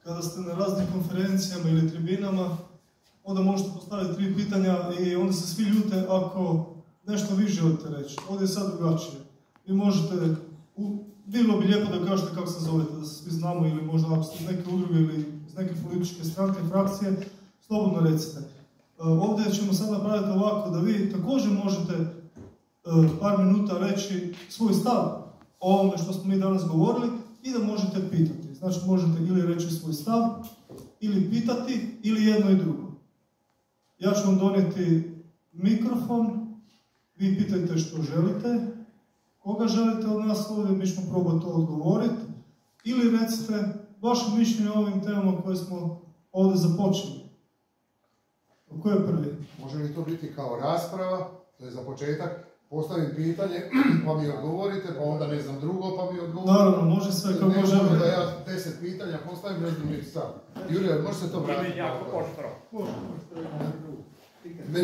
kada ste na raznim konferencijama ili tribinama, onda možete postaviti 3 pitanja i onda se svi ljute ako nešto vi želite reći. Ovdje je sad drugačije. Vi možete, bilo bi lijepo da kažete kako se zovete, da se svi znamo, ili možda ako ste iz neke udruge ili iz neke političke stranke, frakcije, slobodno recite. Ovdje ćemo sad napraviti ovako da vi također možete par minuta reći svoj stav o ovome što smo mi danas govorili i da možete pitati. Znači možete ili reći svoj stav, ili pitati, ili jedno i drugo. Ja ću vam donijeti mikrofon, vi pitajte što želite, koga želite od nas ovdje, mi ćemo probati to odgovoriti, ili recite vaše mišljenje o ovim temama koje smo ovdje započeli. Ko je prvi? Može li to biti kao rasprava, to je za početak, postavim pitanje, pa mi odgovorite, pa onda ne znam drugo, pa mi odgovorite. Naravno, može sve kako može. želite. Da ja 10 pitanja postavim, ne znam ništa sam. Jurija, može se to vratiti? Jako poštro.